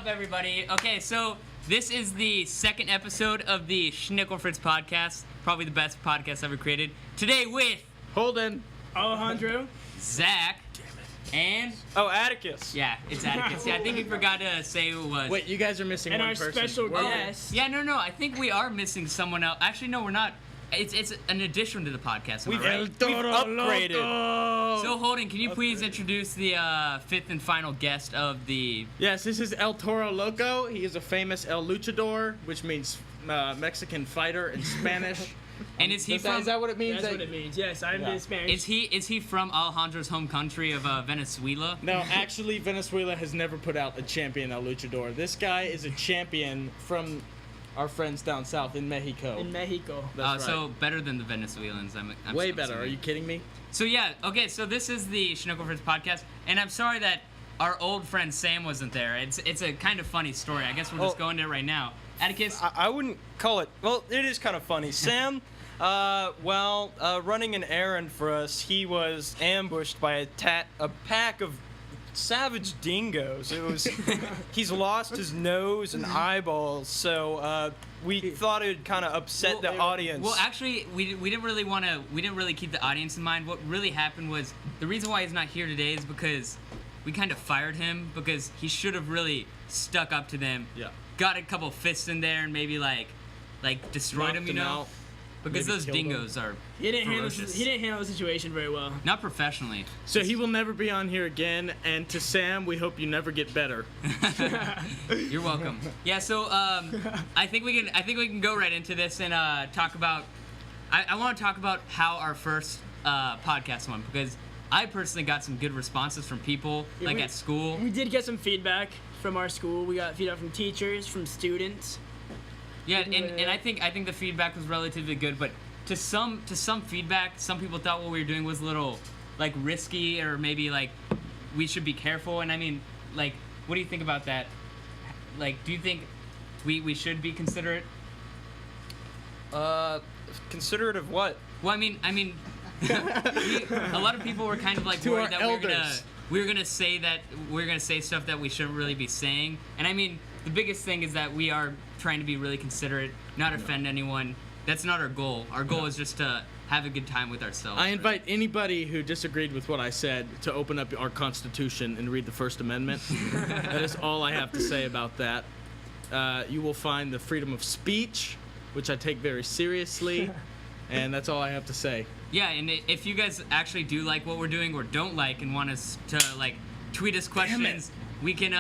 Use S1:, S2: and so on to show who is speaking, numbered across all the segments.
S1: up, everybody? Okay, so this is the second episode of the Schnickelfritz podcast, probably the best podcast ever created. Today with
S2: Holden,
S3: Alejandro,
S1: Zach, and
S4: Atticus.
S1: yeah, it's Atticus. Yeah, I think we forgot to say who it was.
S2: wait, you guys are missing
S3: and
S2: one
S3: our
S2: person.
S3: special guest.
S1: Yeah, no, I think we are missing someone else. Actually, no, we're not. It's an addition to the podcast. Am I right?
S4: We've upgraded.
S1: So Holden, can you please introduce the fifth and final guest of the?
S2: Yes, this is El Toro Loco. He is a famous El Luchador, which means Mexican fighter in Spanish.
S1: And is he from?
S2: Is that what it means?
S3: That's what it means. Yes, I'm in Spanish.
S1: Is he from Alejandro's home country of Venezuela?
S2: No, actually, Venezuela has never put out a champion El Luchador. This guy is a champion from our friends down south in Mexico.
S3: In Mexico.
S2: That's right.
S1: So better than the Venezuelans. I'm
S2: Way
S1: I'm
S2: better.
S1: assuming.
S2: Are you kidding me?
S1: So yeah, okay. So this is the Schnickelfritz podcast, and I'm sorry that our old friend Sam wasn't there. It's a kind of funny story. I guess we'll just go into it right now. Atticus.
S4: I wouldn't call it. Well, it is kind of funny. Sam, running an errand for us, he was ambushed by a pack of savage dingoes. It was. He's lost his nose and eyeballs, so we thought it would kind of upset the audience.
S1: Well, actually, we didn't really keep the audience in mind. What really happened was the reason why he's not here today is because we kind of fired him because he should have really stuck up to them.
S2: Yeah.
S1: Got a couple fists in there and maybe like destroyed him,
S2: Knocked him out.
S1: Because
S2: Maybe
S1: those
S2: killed him.
S1: dingoes are
S3: He didn't
S1: ferocious.
S3: handle the situation very well.
S1: Not professionally.
S2: So he will never be on here again. And to Sam, we hope you never get better.
S1: You're welcome. Yeah, so I think we can go right into this and talk about. I want to talk about how our first podcast went because I personally got some good responses from people at school.
S3: We did get some feedback from our school. We got feedback from teachers, from students.
S1: Yeah, and I think the feedback was relatively good, but to some feedback, some people thought what we were doing was a little risky or maybe we should be careful. And I mean, what do you think about that? Do you think we should be considerate?
S4: Considerate of what?
S1: Well, I mean, a lot of people were kind of
S2: To
S1: worried
S2: our
S1: that
S2: elders.
S1: we were gonna say stuff that we shouldn't really be saying. And I mean, the biggest thing is that we are trying to be really considerate, not offend anyone. That's not our goal. Our goal is just to have a good time with ourselves.
S2: I invite anybody who disagreed with what I said to open up our Constitution and read the First Amendment. That is all I have to say about that. You will find the freedom of speech, which I take very seriously, and that's all I have to say.
S1: Yeah, and if you guys actually do like what we're doing or don't like and want us to tweet us questions, we can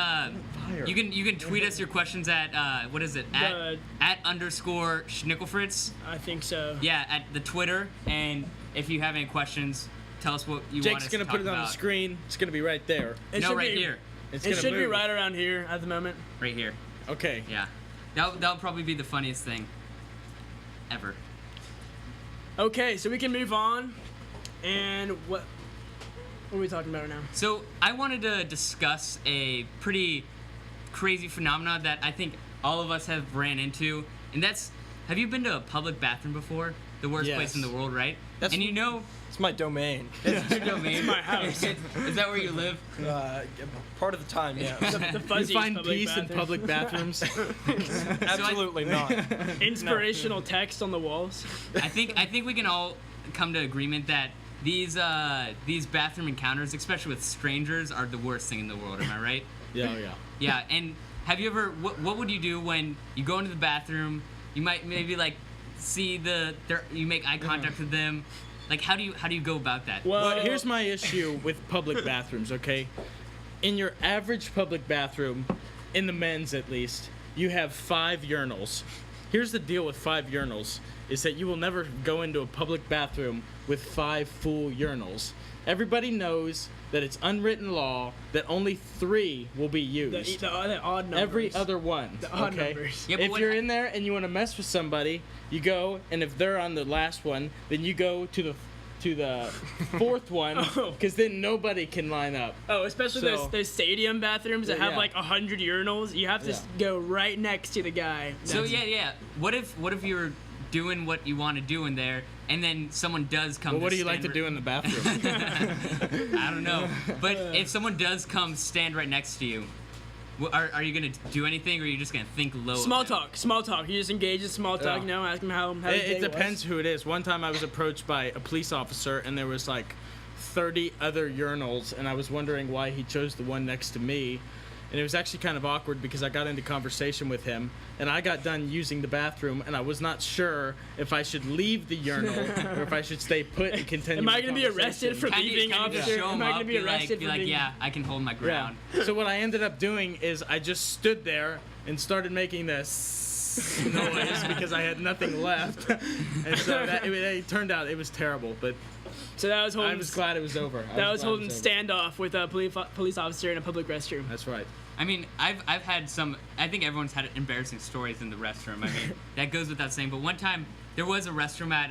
S1: you can tweet us your questions at what is it at _Schnickelfritz.
S3: I think so.
S1: Yeah, at the Twitter. And if you have any questions, tell us what you want us
S2: Jake's
S1: to
S2: gonna
S1: talk
S2: put it
S1: about.
S2: on the screen. It's gonna be right there.
S3: It
S1: No,
S3: should
S1: right
S3: be-
S1: here,
S2: It's
S3: It
S2: gonna
S3: should be
S2: move.
S3: right around here at the moment.
S1: right here.
S2: Okay.
S1: Yeah, that'll probably be the funniest thing ever.
S3: Okay, so we can move on. And what are we talking about right now?
S1: So I wanted to discuss a pretty crazy phenomena that I think all of us have ran into, and that's, have you been to a public bathroom before? The worst
S2: Yes.
S1: place in the world, right?
S4: That's-
S1: And you know,
S4: It's my domain.
S1: it's your domain.
S3: my house.
S1: Is that where you live?
S4: Part of the time, yeah.
S3: The
S2: You
S3: fuzziest
S2: find
S3: public
S2: peace in
S3: bathroom.
S2: public bathroos.
S4: Absolutely not.
S3: Inspirational text on the walls.
S1: I think we can all come to agreement that these bathroom encounters, especially with strangers, are the worst thing in the world. Am I right?
S2: Yeah.
S1: Yeah. And have you ever? What would you do when you go into the bathroom? You might maybe see you make eye contact with them. How do you go about that?
S2: Well, here's my issue with public bathrooms, okay? In your average public bathroom, in the men's at least, you have 5 urinals. Here's the deal with 5 urinals, is that you will never go into a public bathroom with 5 full urinals. Everybody knows that it's unwritten law that only 3 will be used.
S3: The odd numbers.
S2: Every other one.
S3: The odd
S2: okay?
S3: numbers.
S1: Yeah, but
S2: If
S1: when-
S2: you're in there and you want to mess with somebody, you go, and if they're on the last one, then you go to the 4th one,
S3: Oh.
S2: because then nobody can line up.
S3: Oh, especially
S2: So-
S3: those stadium bathrooms that have
S2: Yeah.
S3: 100 urinals. You have to go right next to the guy.
S1: So
S3: That's-
S1: yeah. What if you're doing what you want to do in there, and then someone does come?
S2: Well, what
S1: to
S2: do you like to
S1: stand
S2: do in the bathroom?
S1: I don't know. But if someone does come stand right next to you, Are you gonna do anything, or are you just gonna think low?
S3: Small
S1: of him?
S3: talk. You just engage in small talk.
S2: Yeah.
S3: You know, ask him how his day
S2: It depends
S3: was.
S2: who it is. One time I was approached by a police officer, and there was like 30 other urinals, and I was wondering why he chose the one next to me. And it was actually kind of awkward because I got into conversation with him, and I got done using the bathroom, and I was not sure if I should leave the urinal or if I should stay put and continue.
S3: Am I
S2: going
S3: gonna be arrested for leaving,
S1: Kinda just
S3: officer?
S1: show
S3: Am
S1: him
S3: I
S1: up,
S3: gonna be arrested
S1: be
S3: for
S1: like,
S3: being?
S1: yeah, I can hold my ground.
S2: So what I ended up doing is I just stood there and started making this noise because I had nothing left, and so it turned out it was terrible. But
S3: So that was
S2: I
S3: Holden's.
S2: was glad it was over.
S3: That was Holden's standoff with a police officer in a public restroom.
S2: That's right.
S1: I mean, I've had some. I think everyone's had embarrassing stories in the restroom. I mean, that goes without saying. But one time there was a restroom at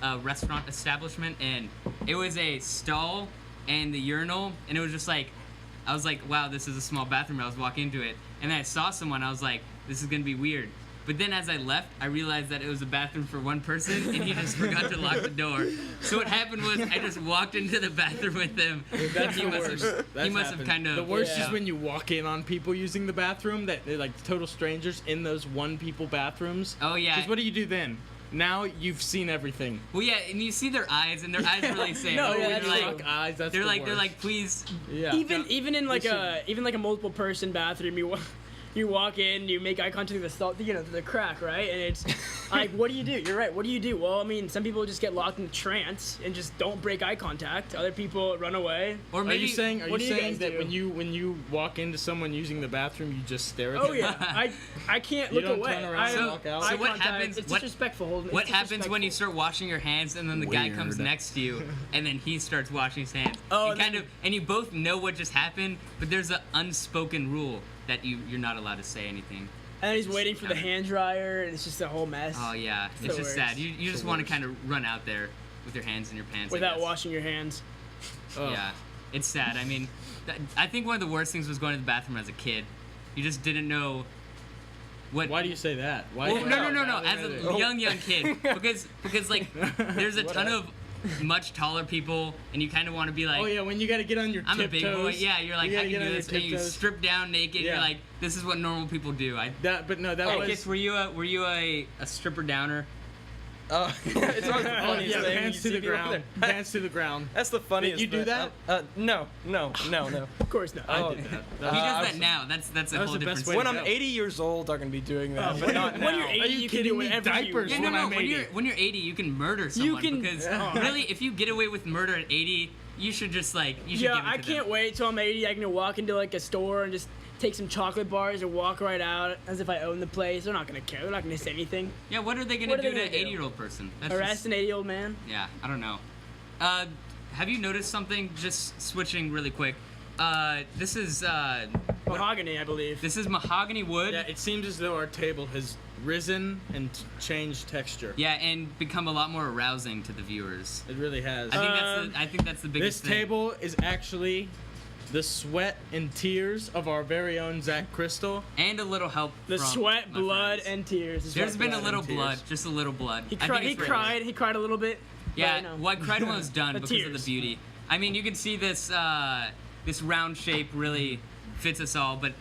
S1: a restaurant establishment, and it was a stall and the urinal, and it was just like, I was like, wow, this is a small bathroom. I was walking into it, and then I saw someone. I was like, this is gonna be weird. But then as I left, I realized that it was a bathroom for one person, and he just forgot to lock the door. So what happened was I just walked into the bathroom with him.
S2: That's
S1: he
S2: the
S1: must
S2: worst.
S1: have,
S2: That's
S1: he must have
S2: happened.
S1: kind of.
S2: The worst
S3: Yeah.
S2: is when you walk in on people using the bathroom that they're like total strangers in those one people bathrooms.
S1: Oh yeah.
S2: Because what do you do then? Now you've seen everything.
S1: Well, yeah, and you see their eyes, and their eyes really say,
S3: No,
S1: "Oh,
S3: yeah,
S1: they're
S3: that's
S1: like,
S3: true.
S2: Eyes. That's
S1: they're
S2: the
S1: like,
S2: worst.
S1: please."
S2: Yeah.
S3: Even in like a multiple person bathroom, you walk in, you make eye contact with the crack, right? And it's like, what do you do? You're right. What do you do? Well, I mean, some people just get locked in trance and just don't break eye contact. Other people run away.
S1: Or
S2: Are
S1: maybe
S2: you saying
S3: what do you guys
S2: that
S3: do?
S2: when you walk into someone using the bathroom, you just stare at
S3: Oh
S2: them?
S3: yeah, I can't
S2: You
S3: look
S2: don't
S3: away.
S2: turn around
S1: and
S3: I'm-
S2: walk out?
S3: eye
S1: So what
S3: contact,
S1: happens-
S3: It's
S1: what-
S3: disrespectful, Holden.
S1: what
S3: It's
S1: happens when you
S3: disrespectful.
S1: start washing your hands, and then the guy comes
S2: Weird.
S1: next to you, and then he starts washing his hands?
S3: Oh,
S1: and
S3: then-
S1: and you both know what just happened, but there's an unspoken rule that you're not allowed to say anything.
S3: And then he's waiting for the hand dryer, and it's just a whole mess.
S1: Oh yeah,
S3: the
S1: it's just
S3: worst.
S1: sad. You just
S2: the
S1: want to
S2: worst.
S1: kind of run out there with your hands in your pants I
S3: Without
S1: guess.
S3: washing your hands.
S2: Oh.
S1: Yeah, it's sad. I mean, I think one of the worst things was going to the bathroom as a kid. You just didn't know what.
S2: Why do you say that? Why?
S1: Well, no.
S2: Why-
S1: As a young kid, because like there's a ton of much taller people, and you kind of want to be like,
S2: Oh yeah, when you got to get on your
S1: I'm a
S2: tiptoes.
S1: big boy. Yeah, you're like,
S2: you
S1: I
S2: gotta
S1: can
S2: get
S1: do
S2: on your
S1: this, and you
S2: tiptoes.
S1: strip down naked.
S2: Yeah.
S1: You're like, this is what normal people do.
S2: That was.
S1: Atticus, were you a stripper downer?
S4: It's always the
S2: Oh
S4: funniest
S2: yeah,
S4: thing.
S2: hands
S4: You
S2: to
S4: see
S2: the
S4: people
S2: ground.
S4: there.
S2: Hands to the ground.
S4: That's the funniest.
S2: you do
S4: thing. No.
S3: Of course not.
S2: I did that.
S1: He
S4: I
S1: does
S4: was-
S1: that now. That's a
S2: that was
S1: whole
S2: the
S1: different.
S2: best way
S4: When
S2: to
S4: I'm
S2: go.
S4: 80 years old, I'm gonna be doing that, but not now.
S3: When you're 80,
S2: Are you
S3: you can
S2: kidding
S3: do
S2: me?
S3: whatever
S2: Diapers
S3: you
S1: Yeah,
S3: want.
S1: no,
S2: when
S1: no.
S2: I'm 80.
S1: When you're 80, you can murder someone
S3: can-
S1: because
S3: Oh.
S1: really, if you get away with murder at 80, you should just like you should
S3: Yeah,
S1: give it
S3: I
S1: to
S3: can't
S1: them.
S3: wait till I'm 80. I can walk into like a store and just take some chocolate bars and walk right out as if I own the place. They're not gonna care. They're not gonna say anything.
S1: Yeah, what are they gonna
S3: What are
S1: do
S3: they
S1: to an
S3: gonna do?
S1: 80-year-old person? That's
S3: Arrest
S1: just,
S3: an 80-year-old man.
S1: yeah, I don't know. Have you noticed something? Just switching really quick. This is
S3: Mahogany, I believe.
S1: this is mahogany wood.
S2: Yeah, it seems as though our table has risen and changed texture.
S1: Yeah, and become a lot more arousing to the viewers.
S2: It really has.
S1: I think that's the
S2: This
S1: biggest thing.
S2: table is actually the sweat and tears of our very own Zach Crystal.
S1: And a little help
S3: The
S1: from
S3: sweat,
S1: my
S3: blood,
S1: friends.
S3: and tears. is
S1: There's
S3: what
S1: been a
S3: blood
S1: little
S2: and tears.
S1: blood, just a little blood.
S3: He
S1: I think
S3: cried. He
S1: it's very-
S3: cried. He cried a little bit.
S1: Yeah,
S3: but, you know.
S1: well, I cried when it was done
S3: The
S1: because of
S3: tears.
S1: the beauty. I mean, you can see this this round shape really fits us all, but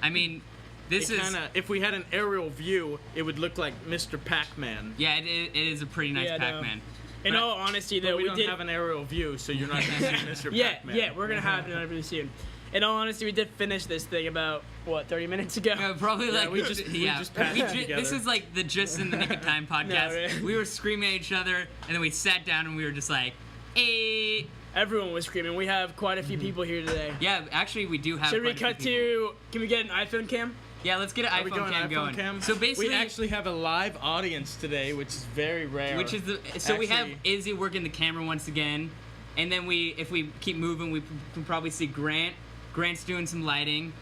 S1: I mean, this
S2: It
S1: is
S2: kinda, if we had an aerial view, it would look like Mr. Pac-Man.
S1: yeah, it is a pretty nice
S3: Yeah, no.
S1: Pac-Man.
S3: In
S1: But-
S3: all honesty,
S2: But
S3: though,
S2: we
S3: we
S2: don't
S3: did.
S2: have an aerial view, so you're not going to see Mr.
S3: Yeah,
S2: Pac-Man.
S3: yeah, we're gonna have it really soon. In all honesty, we did finish this thing about what 30 minutes ago.
S1: Yeah, probably
S2: Yeah,
S1: like
S2: we just passed it together.
S1: This is like the Just in the Nick of Time podcast.
S3: really.
S1: We were screaming at each other, and then we sat down and we were just like, "Hey."
S3: Everyone was screaming. We have quite a few people here today.
S1: Yeah, actually, we do have.
S3: Should we
S1: quite a
S3: cut
S1: few people.
S3: to? Can we get an iPhone cam?
S1: Yeah, let's get an
S2: Are we
S1: iPhone
S2: going
S1: cam
S2: iPhone
S1: going.
S2: cam?
S1: So basically,
S2: we actually have a live audience today, which is very rare.
S1: which is so we have
S2: Actually-
S1: Izzy working the camera once again, and then if we keep moving, we can probably see Grant. Grant's doing some lighting.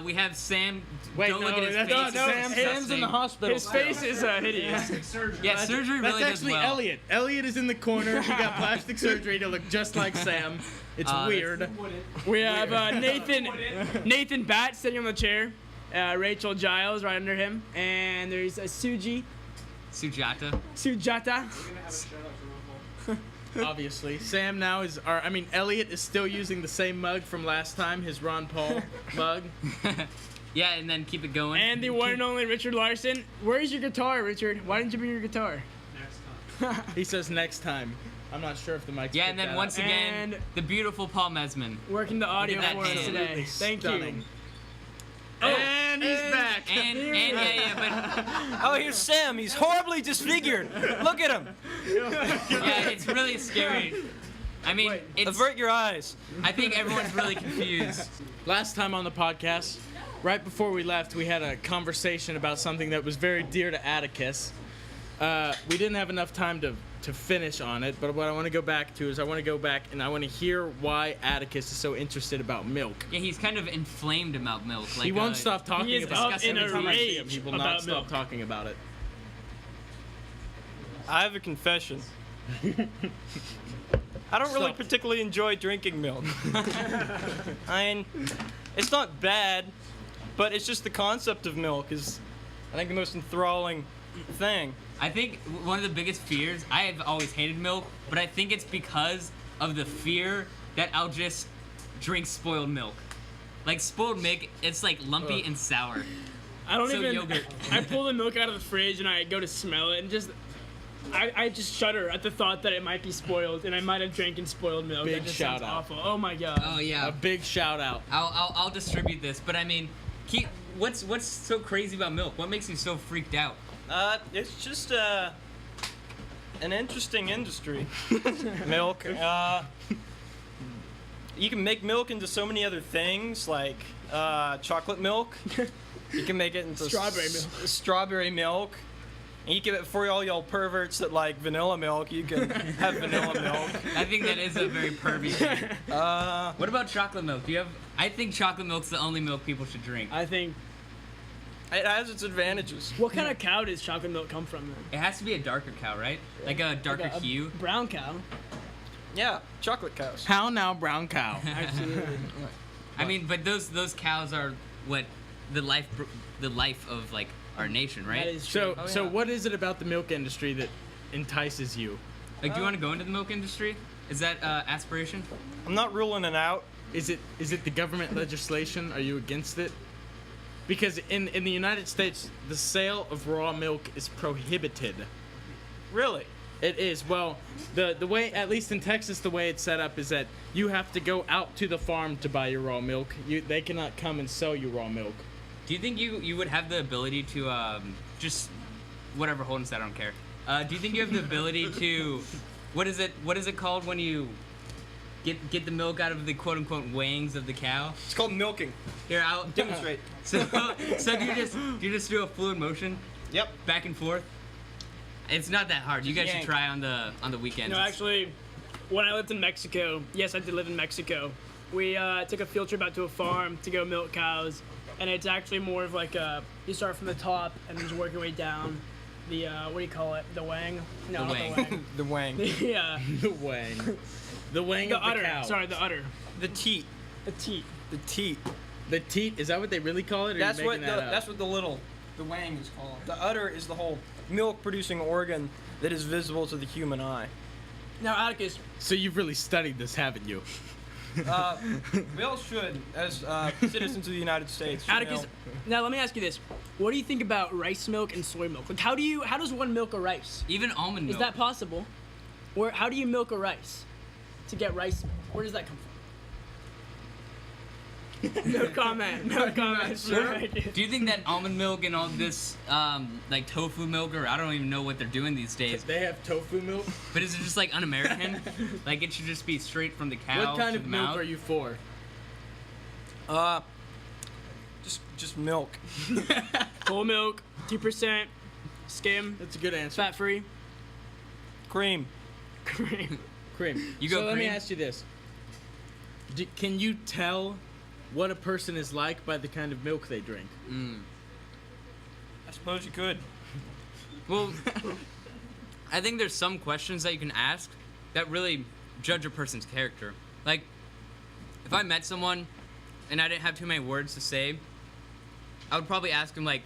S1: We have Sam.
S2: Wait,
S1: don't look
S2: no,
S1: at his
S2: that's
S1: face.
S2: not
S1: it's
S2: Sam.
S1: disgusting.
S2: Sam's in the hospital.
S3: His face is hideous.
S1: Yeah, surgery
S2: That's
S1: really does
S2: actually
S1: well.
S2: Elliot. Elliot is in the corner. He got plastic surgery to look just like Sam. It's
S1: That's-
S2: weird.
S3: We have Nathan Bat sitting on the chair. Rachel Giles right under him, and there's a Sujata.
S1: Sujata.
S2: obviously. Sam now is our. I mean, Elliot is still using the same mug from last time, his Ron Paul mug.
S1: Yeah, and then keep it going.
S3: And the one and only Richard Larson. Where's your guitar, Richard? Why didn't you bring your guitar?
S2: He says next time. I'm not sure if the mic's
S1: Yeah,
S2: picked
S1: and then
S2: that
S1: once
S2: up.
S1: again,
S3: And-
S1: the beautiful Paul Mesman.
S3: Working the audio
S1: That
S3: for us
S1: hand.
S3: today.
S2: Absolutely
S3: Thank
S2: stunning.
S3: you.
S2: And he's back.
S1: And yeah,
S4: Oh, here's Sam. He's horribly disfigured. Look at him.
S1: but yeah, it's really scary. I mean, it's.
S4: Avert your eyes.
S1: I think everyone's really confused.
S2: Last time on the podcast, right before we left, we had a conversation about something that was very dear to Atticus. We didn't have enough time to finish on it, but what I want to go back to is I want to go back and I want to hear why Atticus is so interested about milk.
S1: Yeah, he's kind of inflamed about milk. Like,
S2: He won't stop talking
S3: he is
S2: about
S3: up
S2: it.
S3: in
S2: Every
S3: a
S2: time I see him,
S3: rage
S2: he will
S3: about
S2: not stop
S3: milk.
S2: talking about it.
S4: I have a confession. I don't really
S2: Stop.
S4: particularly enjoy drinking milk. I mean, it's not bad, but it's just the concept of milk is, I think, the most enthralling thing.
S1: I think one of the biggest fears, I have always hated milk, but I think it's because of the fear that I'll just drink spoiled milk. Like spoiled milk, it's like lumpy
S2: Ugh.
S1: and sour.
S3: I don't
S1: So
S3: even.
S1: yogurt.
S3: I pull the milk out of the fridge and I go to smell it and just. I just shudder at the thought that it might be spoiled and I might have drank in spoiled milk.
S2: Big
S3: That just
S2: shout
S3: sounds
S2: out.
S3: awful. Oh my god.
S1: Oh
S2: A
S1: yeah.
S2: big shout out.
S1: I'll distribute this, but I mean, what's so crazy about milk? What makes you so freaked out?
S4: It's just an interesting industry. Milk. You can make milk into so many other things, like chocolate milk. You can make it into
S3: Strawberry milk.
S4: Strawberry milk. And you can, for all y'all perverts that like vanilla milk, you can have vanilla milk.
S1: I think that is a very pervy thing. What about chocolate milk? Do you have? I think chocolate milk's the only milk people should drink.
S3: I think.
S4: It has its advantages.
S3: What kind of cow does chocolate milk come from then?
S1: It has to be a darker cow, right? Like a darker
S3: Like a
S1: hue.
S3: Brown cow.
S4: Yeah, chocolate cows.
S2: How now, brown cow?
S3: Absolutely.
S1: I mean, but those cows are what the life of like our nation, right?
S3: That is true.
S2: So,
S4: Oh,
S2: so
S4: yeah.
S2: what is it about the milk industry that entices you?
S1: Like, do you want to go into the milk industry? Is that aspiration?
S4: I'm not ruling it out.
S2: Is it the government legislation? Are you against it? Because in the United States, the sale of raw milk is prohibited.
S4: Really?
S2: It is. Well, the way, at least in Texas, the way it's set up is that you have to go out to the farm to buy your raw milk. They cannot come and sell you raw milk.
S1: Do you think you would have the ability to just whatever Holden said? I don't care. Do you think you have the ability to what is it called when you get the milk out of the quote unquote wangs of the cow?
S4: It's called milking.
S1: Here, I'll
S4: Demonstrate.
S1: So do you just do a fluid motion
S4: Yep.
S1: back and forth? It's not that hard. You guys should
S4: Yank.
S1: try on the weekends.
S3: No, actually, when I lived in Mexico, yes, I did live in Mexico. We took a field trip out to a farm to go milk cows, and it's actually more of like you start from the top and then just work your way down. The what do you call it? The wang? No,
S1: The
S3: not
S1: wang.
S3: the wang.
S4: The wang.
S3: Yeah,
S2: The wang. The wang
S3: the
S2: of the
S3: udder.
S2: cow.
S3: Sorry, the udder.
S4: The teat.
S3: The teat.
S4: The teat.
S2: The teat. Is that what they really call it? Or
S4: That's
S2: are you
S4: what
S2: making that up?
S4: that's what the wang is called. The udder is the whole milk producing organ that is visible to the human eye.
S3: Now, Atticus,
S2: So you've really studied this, haven't you?
S4: We all should, as citizens of the United States. should
S3: Atticus.
S4: know.
S3: Now let me ask you this: what do you think about rice milk and soy milk? Like, how does one milk a rice?
S1: Even almond milk.
S3: Is that possible? Or how do you milk a rice to get rice milk? Where does that come from? No comment. No comment.
S1: Sure. Do you think that almond milk and all this, like tofu milk, or I don't even know what they're doing these days,
S2: They have tofu milk.
S1: but is it just like un-American? Like it should just be straight from the cow
S2: What kind
S1: to
S2: of
S1: the
S2: milk
S1: mouth?
S2: are you for?
S4: Just milk.
S3: Whole milk, 2%, skim,
S2: That's a good answer.
S3: fat free.
S4: Cream.
S3: Cream.
S2: Cream.
S1: You go
S2: So let me
S1: cream?
S2: ask you this: can you tell what a person is like by the kind of milk they drink?
S4: I suppose you could.
S1: Well, I think there's some questions that you can ask that really judge a person's character. Like, if I met someone and I didn't have too many words to say, I would probably ask them, like,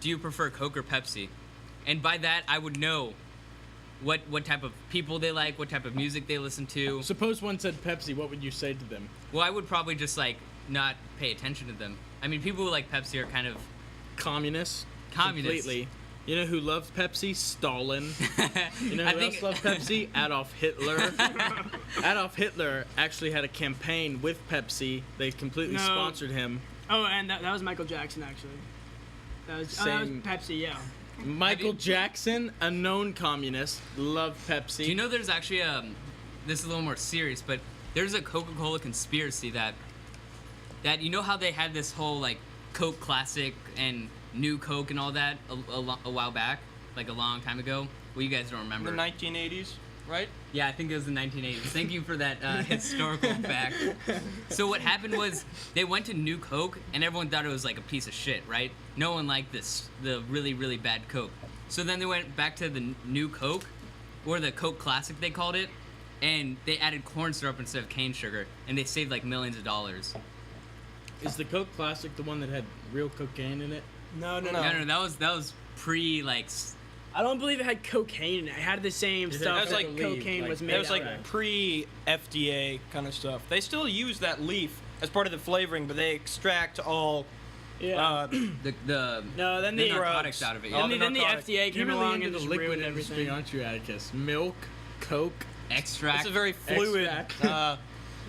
S1: do you prefer Coke or Pepsi? And by that, I would know what type of people they like, what type of music they listen to.
S2: Suppose one said Pepsi, what would you say to them?
S1: Well, I would probably just like not pay attention to them. I mean, people who like Pepsi are kind of
S2: Communists.
S1: communists.
S2: Completely. You know who loves Pepsi? Stalin. You know
S1: I
S2: who
S1: think-
S2: else loved Pepsi? Adolf Hitler. Adolf Hitler actually had a campaign with Pepsi. They completely
S3: No.
S2: sponsored him.
S3: Oh, and that was Michael Jackson actually. That was
S2: Same.
S3: Pepsi, yeah.
S2: Michael Jackson, a known communist, loved Pepsi.
S1: Do you know there's actually this is a little more serious, but there's a Coca-Cola conspiracy that you know how they had this whole like Coke Classic and New Coke and all that a while back, like a long time ago. Well, you guys don't
S4: In
S1: remember.
S4: the 1980s, right?
S1: Yeah, I think it was the 1980s. Thank you for that historical fact. So what happened was they went to New Coke and everyone thought it was like a piece of shit, right? No one liked the really, really bad Coke. So then they went back to the New Coke, or the Coke Classic they called it, and they added corn syrup instead of cane sugar, and they saved like millions of dollars.
S2: Is the Coke Classic the one that had real cocaine in it?
S3: No.
S1: No, that was pre like.
S3: I don't believe it had cocaine in it. It had the same
S2: It had-
S3: stuff
S4: That was
S3: that
S4: like
S3: cocaine
S2: like-
S3: was
S2: that
S3: made
S4: That was
S3: out
S4: like
S3: of.
S4: pre-FDA kind of stuff. They still use that leaf as part of the flavoring, but they extract all
S3: Yeah.
S1: The
S3: No, then
S1: the
S3: the
S1: narcotics out of it.
S4: All
S1: Yeah.
S4: the
S3: then the
S4: narcotic.
S3: FDA
S2: You're
S3: came
S2: really
S3: along
S2: into
S3: and
S2: the
S3: just
S2: liquid
S3: ruined
S2: industry,
S3: everything.
S2: aren't you, Atticus? Milk, Coke.
S1: Extract.
S4: It's a very fluid,
S2: Extract.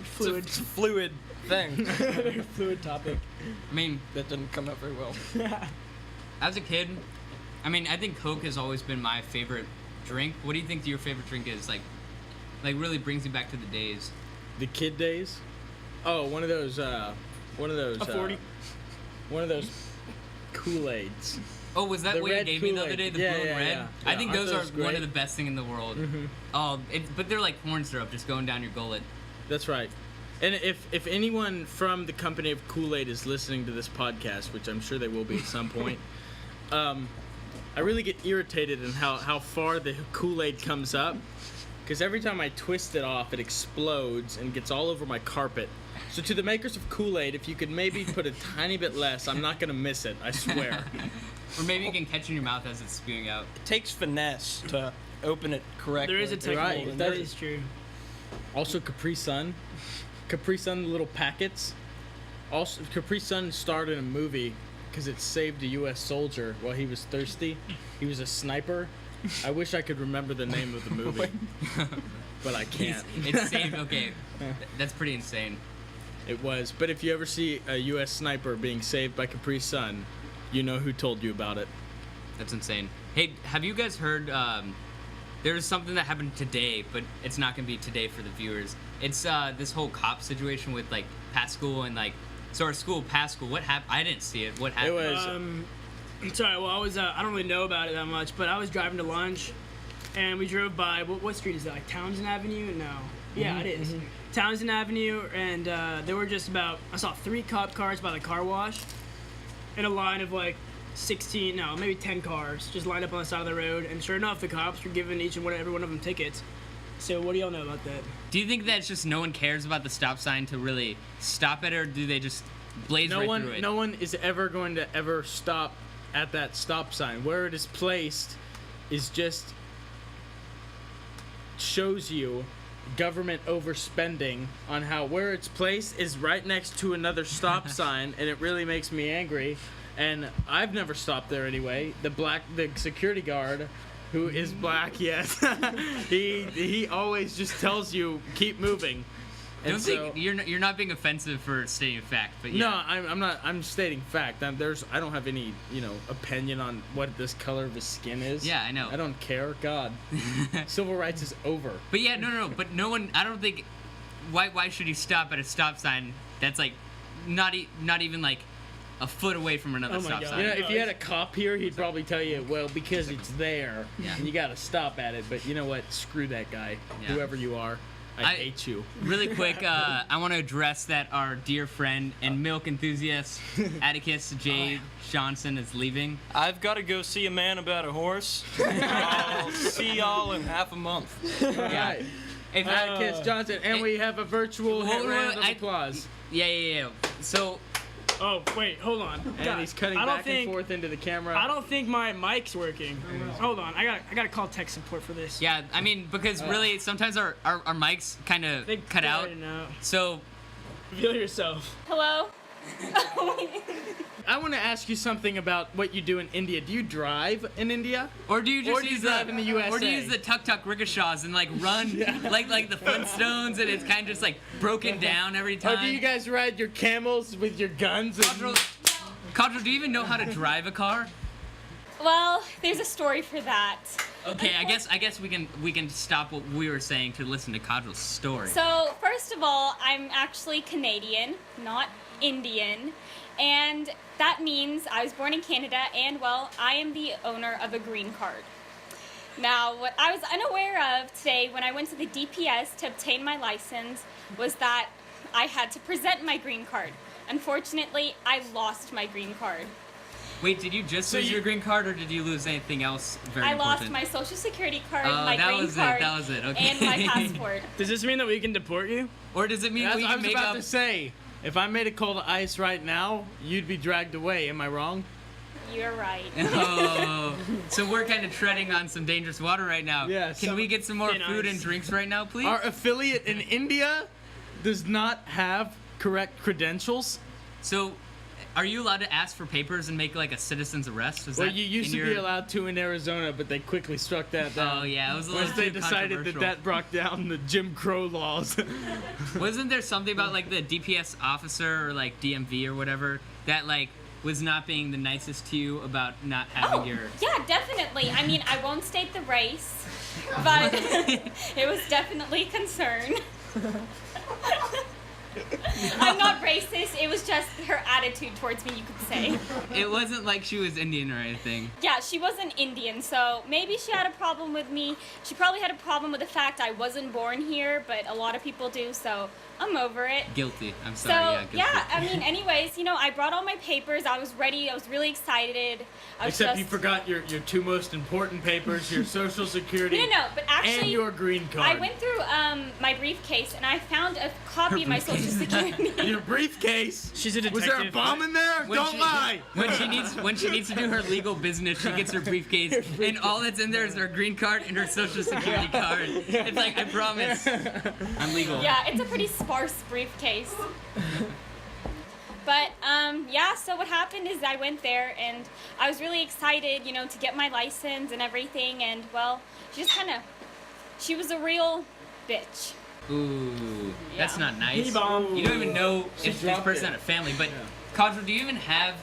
S3: Fluid.
S4: it's a fluid thing
S3: Fluid topic.
S1: I mean,
S4: that didn't come out very well.
S1: as a kid, I mean, I think Coke has always been my favorite drink. What do you think your favorite drink is? Like really brings you back to the days.
S2: The kid days. Oh, one of those.
S3: A 40.
S2: One of those Kool-Aids.
S1: Oh, was that
S2: The
S1: what you
S2: red
S1: gave me the other
S2: Kool-Aid.
S1: day? The
S2: Yeah,
S1: blue
S2: yeah,
S1: and red?
S2: yeah.
S1: I
S2: Yeah,
S1: think
S2: aren't
S1: those
S2: those
S1: are one
S2: great?
S1: of the best thing in the world.
S2: Mm-hmm.
S1: Oh, but they're like corn syrup just going down your gullet.
S2: That's right. And if anyone from the company of Kool-Aid is listening to this podcast, which I'm sure they will be at some point, I really get irritated in how far the Kool-Aid comes up, because every time I twist it off, it explodes and gets all over my carpet. So to the makers of Kool-Aid, if you could maybe put a tiny bit less, I'm not gonna miss it. I swear.
S1: Or maybe you can catch in your mouth as it's spewing out.
S4: It takes finesse to open it correctly.
S3: There is a technique.
S2: Right,
S3: That
S2: that
S3: is true.
S2: Also, Capri Sun, the little packets. Also, Capri Sun starred in a movie because it saved a U.S. soldier while he was thirsty. He was a sniper. I wish I could remember the name of the movie, but I can't.
S1: It's safe. Okay, that's pretty insane.
S2: It was. But if you ever see a U.S. sniper being saved by Capri Sun, you know who told you about it.
S1: That's insane. Hey, have you guys heard? There's something that happened today, but it's not gonna be today for the viewers. It's this whole cop situation with like Pascal and like. So our school, Pascal, what happened? I didn't see it. What happened?
S2: It was.
S3: Sorry, well, I was, I don't really know about it that much, but I was driving to lunch, and we drove by, what street is that, like Townsend Avenue? No. Yeah, it is. Townsend Avenue, and there were just about, I saw 3 cop cars by the car wash, in a line of like 16, no, maybe 10 cars, just lined up on the side of the road, and sure enough, the cops were giving every one of them tickets. So what do y'all know about that?
S1: Do you think that it's just no one cares about the stop sign to really stop it, or do they just blaze right through it?
S2: No one is ever going to ever stop at that stop sign. Where it is placed is just shows you government overspending on how where it's placed is right next to another stop sign, and it really makes me angry. And I've never stopped there anyway. The security guard, who is black, yes, he always just tells you keep moving. And
S1: Don't think you're not being offensive for stating fact, but yeah.
S2: no, I'm not. I'm stating fact. I don't have any, opinion on what this color of his skin is.
S1: Yeah, I know.
S2: I don't care. God, civil rights is over.
S1: But yeah, no. But no one. I don't think. Why should you stop at a stop sign that's like not even like a foot away from another
S3: Oh my
S1: stop
S3: God.
S1: sign?
S2: If you had a cop here, he'd probably tell you, well, because it's there,
S1: Yeah.
S2: and you got to stop at it. But you know what? Screw that guy,
S1: Yeah.
S2: whoever you are. I hate you.
S1: Really quick, I want to address that our dear friend and milk enthusiast Atticus J. Johnson is leaving.
S4: I've got to go see a man about a horse. I'll see y'all in half a month.
S1: Yeah.
S2: Right.
S1: If
S2: Atticus Johnson, and we have a virtual
S1: Whoa,
S2: round of
S1: I-
S2: applause.
S1: Yeah. So,
S3: Oh wait, hold on.
S2: And he's cutting
S3: I don't
S2: back
S3: think-
S2: and forth into the camera.
S3: I don't think my mic's working. Hold on, I gotta call tech support for this.
S1: Yeah, I mean, because really, sometimes our mics kind of
S3: They
S1: cut out.
S3: No.
S1: So,
S3: Feel yourself.
S5: Hello?
S2: I want to ask you something about what you do in India. Do you drive in India?
S1: or do you just
S2: Or do you
S1: use
S2: drive
S1: the
S2: in the USA?
S1: Or do you use the tuk-tuk rickshaws and like run like the Flintstones, and it's kind of just like broken down every
S2: Or
S1: time?
S2: do you guys ride your camels with your guns? And...
S1: Kajal, do you even know how to drive a car?
S5: Well, there's a story for that.
S1: Okay, I guess we can stop what we were saying to listen to Kajal's story.
S5: So, first of all, I'm actually Canadian, not Indian. And that means I was born in Canada, and, well, I am the owner of a green card. Now, what I was unaware of today when I went to the DPS to obtain my license was that I had to present my green card. Unfortunately, I lost my green card.
S1: Wait, did you just lose your green card, or did you lose anything else very
S5: I
S1: important?
S5: lost my social security card,
S1: Oh,
S5: my
S1: that
S5: green
S1: was it,
S5: card,
S1: that was it, okay.
S5: and my passport.
S3: Does this mean that we can deport you?
S1: Or does it mean
S2: That's
S1: we
S2: what I
S1: can
S2: was
S1: make
S2: about
S1: up?
S2: to say. If I made a call to ICE right now, you'd be dragged away. Am I wrong?
S5: You're right.
S1: Oh, so we're kind of treading on some dangerous water right now.
S2: Yeah,
S1: Can we get some more
S3: thin
S1: food
S3: ice.
S1: and drinks right now, please?
S2: Our affiliate in India does not have correct credentials.
S1: So, are you allowed to ask for papers and make like a citizen's arrest? Is
S2: Well,
S1: that
S2: you used
S1: in
S2: to be
S1: your-
S2: allowed to in Arizona, but they quickly struck that down.
S1: Oh yeah, it was a little
S2: Once they
S1: too
S2: decided that
S1: controversial.
S2: that brought down the Jim Crow laws.
S1: Wasn't there something about like the DPS officer or like DMV or whatever that like was not being the nicest to you about not having
S5: Oh,
S1: your?
S5: yeah, definitely. I mean, I won't state the race, but it was definitely a concern. I'm not racist. It was just her attitude towards me, you could say.
S1: It wasn't like she was Indian or anything.
S5: Yeah, she wasn't Indian, so maybe she had a problem with me. She probably had a problem with the fact I wasn't born here, but a lot of people do, so I'm over it.
S1: Guilty. I'm
S5: So,
S1: sorry. Yeah, guilty.
S5: yeah, I mean, anyways, you know, I brought all my papers. I was ready. I was really excited. I was
S2: Except
S5: just...
S2: you forgot your two most important papers, your social security
S5: No, but actually...
S2: and your green card.
S5: I went through my briefcase and I found a copy of my social security.
S2: Your briefcase?
S3: She's a
S2: Was there a
S3: detective.
S2: bomb in there?
S1: When
S2: Don't
S1: she-
S2: lie!
S1: When she needs to do her legal business, she gets her briefcase, and all that's in there is her green card and her social security card. It's like, I promise, I'm legal.
S5: Yeah, it's a pretty sparse briefcase. But yeah, so what happened is I went there and I was really excited, you know, to get my license and everything. And well, she was a real bitch.
S1: Ooh, that's
S5: Yeah.
S1: not nice.
S3: He-bomb.
S1: You don't even know if this
S2: dropped
S1: person
S2: it.
S1: had a family. But Kajal, do you even have?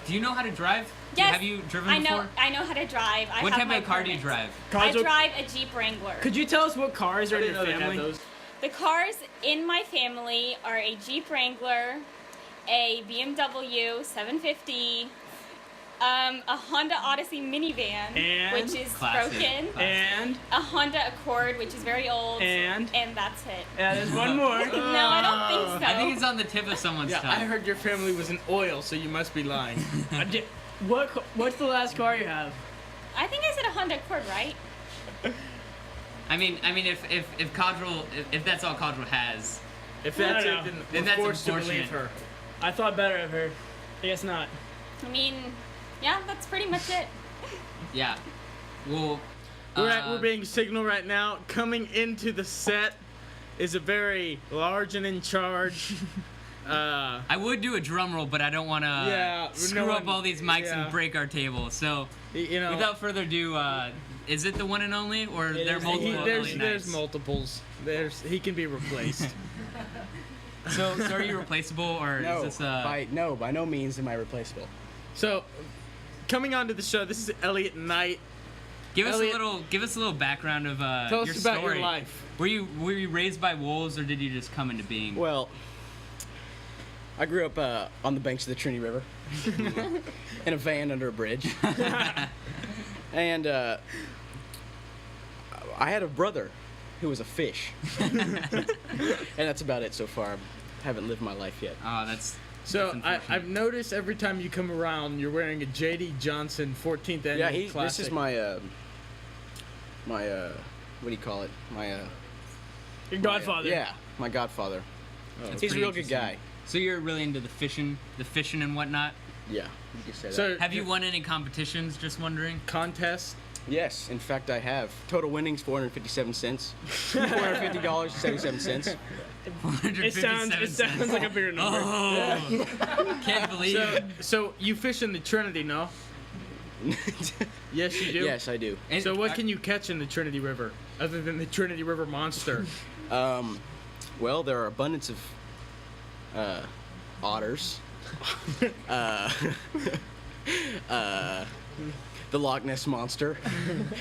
S1: Do you know how to drive?
S5: Yes,
S1: Have you driven
S5: I know.
S1: before?
S5: I know how to drive. I
S1: What
S5: have
S1: type
S5: my
S1: of car do you
S5: permit.
S1: drive?
S5: I
S3: Kajal,
S5: drive a Jeep Wrangler.
S3: could you tell us what cars are
S2: I
S3: in
S2: didn't
S3: your
S2: know they had
S3: family?
S2: those.
S5: The cars in my family are a Jeep Wrangler, a BMW 750, a Honda Odyssey minivan,
S3: And?
S5: which is
S1: Classic.
S5: broken,
S3: And
S5: a Honda Accord, which is very old,
S3: And?
S5: that's it.
S3: there's one more.
S5: No, I don't think so.
S1: I think it's on the tip of someone's
S2: Yeah,
S1: tongue.
S2: I heard your family was in oil, so you must be lying.
S3: What's the last car you have?
S5: I think I said a Honda Accord, right?
S1: I mean, if Kajal, if that's all Kajal has,
S2: If that's
S3: No, no.
S2: it, then
S1: Then
S2: we're
S1: that's
S2: forced to
S1: unfortunate.
S2: believe her.
S3: I thought better of her. I guess not.
S5: I mean, yeah, that's pretty much it.
S1: yeah. Well,
S2: We're being signaled right now. Coming into the set is a very large and in charge.
S1: I would do a drum roll, but I don't want to
S2: Yeah,
S1: screw
S2: no
S1: up
S2: one-
S1: all these mics
S2: yeah.
S1: and break our table. So,
S2: You know,
S1: without further ado, is it the one and only, or
S3: It
S1: there are
S3: is the
S1: multiple?
S3: one.
S1: Really
S2: there's
S1: nice?
S2: multiples. He can be replaced.
S1: So are you replaceable, or
S6: No,
S1: is this
S6: by no means am I replaceable.
S2: So, coming on to the show, this is Elliot Knight.
S1: give us
S2: Elliot,
S1: a little background of
S2: Tell
S1: your
S2: us about
S1: story.
S2: your life.
S1: Were you raised by wolves, or did you just come into being?
S6: Well, I grew up on the banks of the Trinity River in a van under a bridge. And I had a brother who was a fish. And that's about it so far. I haven't lived my life yet.
S1: Oh, that's
S2: So
S1: that's unfortunate.
S2: I've noticed every time you come around, you're wearing a J.D. Johnson 14th annual
S6: Yeah, this
S2: classic.
S6: is my what do you call it?
S3: Your godfather.
S6: Yeah, my godfather.
S1: That's
S6: He's a
S1: pretty
S6: real good guy.
S1: So you're really into the fishing and whatnot.
S6: Yeah, you can say that.
S2: So
S1: Have you won any competitions? Just wondering.
S2: contest?
S6: Yes, in fact, I have. Total winnings, 457 cents. $450.77.
S3: It sounds like a bigger number.
S1: Oh, can't believe it.
S2: So you fish in the Trinity, no? Yes, you do.
S6: Yes, I do.
S1: And
S2: So what can you catch in the Trinity River other than the Trinity River monster?
S6: Well, there are abundance of otters. The Loch Ness monster.